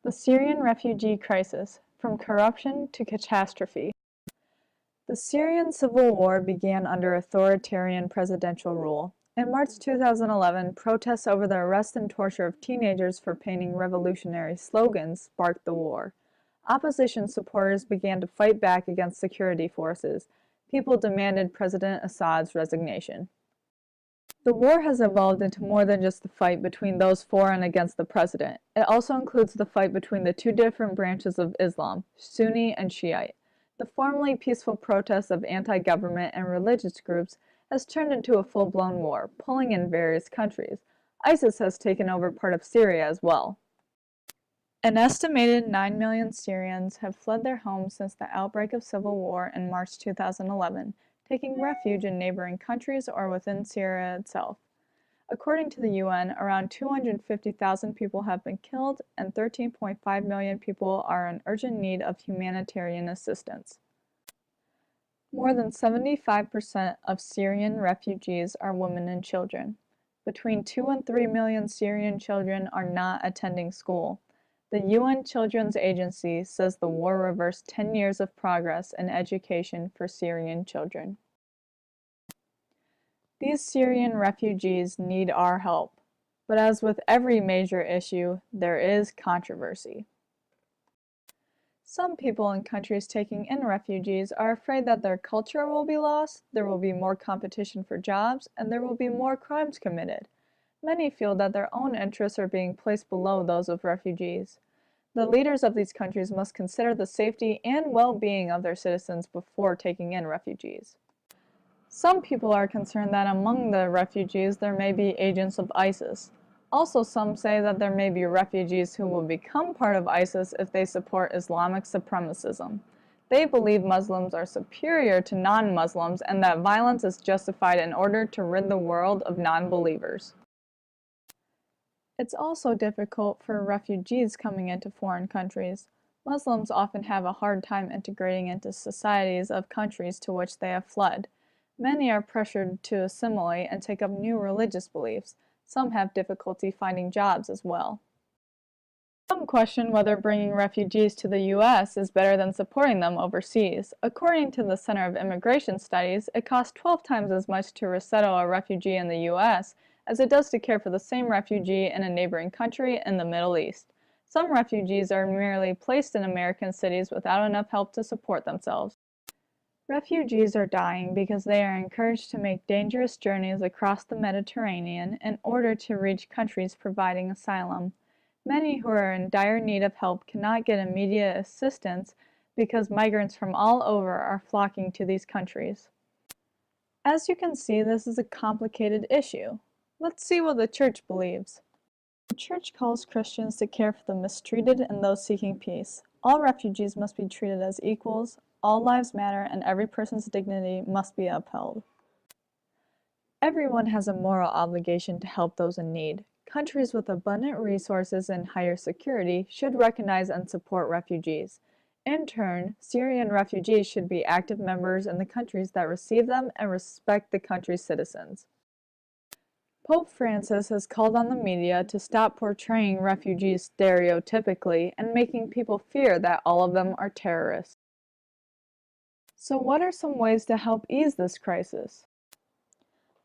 The Syrian Refugee Crisis, From Corruption to Catastrophe. The Syrian civil war began under authoritarian presidential rule. In March 2011, protests over the arrest and torture of teenagers for painting revolutionary slogans sparked the war. Opposition supporters began to fight back against security forces. People demanded President Assad's resignation. The war has evolved into more than just the fight between those for and against the president. It also includes the fight between the two different branches of Islam, Sunni and Shiite. The formerly peaceful protests of anti-government and religious groups has turned into a full-blown war, pulling in various countries. ISIS has taken over part of Syria as well. An estimated 9 million Syrians have fled their homes since the outbreak of civil war in March 2011. Taking refuge in neighboring countries or within Syria itself. According to the UN, around 250,000 people have been killed and 13.5 million people are in urgent need of humanitarian assistance. More than 75% of Syrian refugees are women and children. Between 2 and 3 million Syrian children are not attending school. The UN Children's Agency says the war reversed 10 years of progress in education for Syrian children. These Syrian refugees need our help, but as with every major issue, there is controversy. Some people in countries taking in refugees are afraid that their culture will be lost, there will be more competition for jobs, and there will be more crimes committed. Many feel that their own interests are being placed below those of refugees. The leaders of these countries must consider the safety and well-being of their citizens before taking in refugees. Some people are concerned that among the refugees there may be agents of ISIS. Also, some say that there may be refugees who will become part of ISIS if they support Islamic supremacism. They believe Muslims are superior to non-Muslims and that violence is justified in order to rid the world of non-believers. It's also difficult for refugees coming into foreign countries. Muslims often have a hard time integrating into societies of countries to which they have fled. Many are pressured to assimilate and take up new religious beliefs. Some have difficulty finding jobs as well. Some question whether bringing refugees to the U.S. is better than supporting them overseas. According to the Center of Immigration Studies, it costs 12 times as much to resettle a refugee in the U.S. as it does to care for the same refugee in a neighboring country in the Middle East. Some refugees are merely placed in American cities without enough help to support themselves. Refugees are dying because they are encouraged to make dangerous journeys across the Mediterranean in order to reach countries providing asylum. Many who are in dire need of help cannot get immediate assistance because migrants from all over are flocking to these countries. As you can see, this is a complicated issue. Let's see what the Church believes. The Church calls Christians to care for the mistreated and those seeking peace. All refugees must be treated as equals, all lives matter, and every person's dignity must be upheld. Everyone has a moral obligation to help those in need. Countries with abundant resources and higher security should recognize and support refugees. In turn, Syrian refugees should be active members in the countries that receive them and respect the country's citizens. Pope Francis has called on the media to stop portraying refugees stereotypically and making people fear that all of them are terrorists. So what are some ways to help ease this crisis?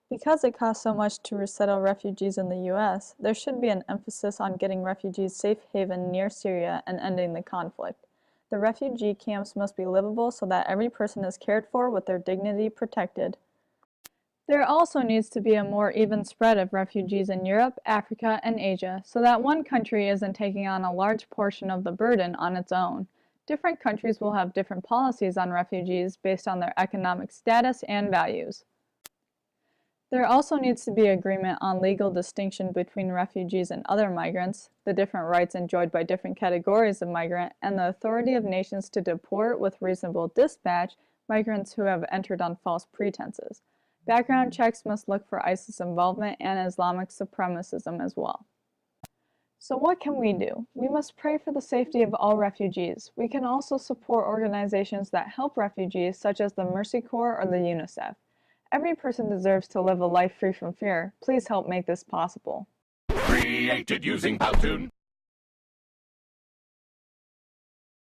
Because it costs so much to resettle refugees in the U.S., there should be an emphasis on getting refugees safe haven near Syria and ending the conflict. The refugee camps must be livable so that every person is cared for with their dignity protected. There also needs to be a more even spread of refugees in Europe, Africa, and Asia, so that one country isn't taking on a large portion of the burden on its own. Different countries will have different policies on refugees based on their economic status and values. There also needs to be agreement on legal distinction between refugees and other migrants, the different rights enjoyed by different categories of migrant, and the authority of nations to deport with reasonable dispatch migrants who have entered on false pretenses. Background checks must look for ISIS involvement and Islamic supremacism as well. So what can we do? We must pray for the safety of all refugees. We can also support organizations that help refugees, such as the Mercy Corps or the UNICEF. Every person deserves to live a life free from fear. Please help make this possible. Created using Powtoon.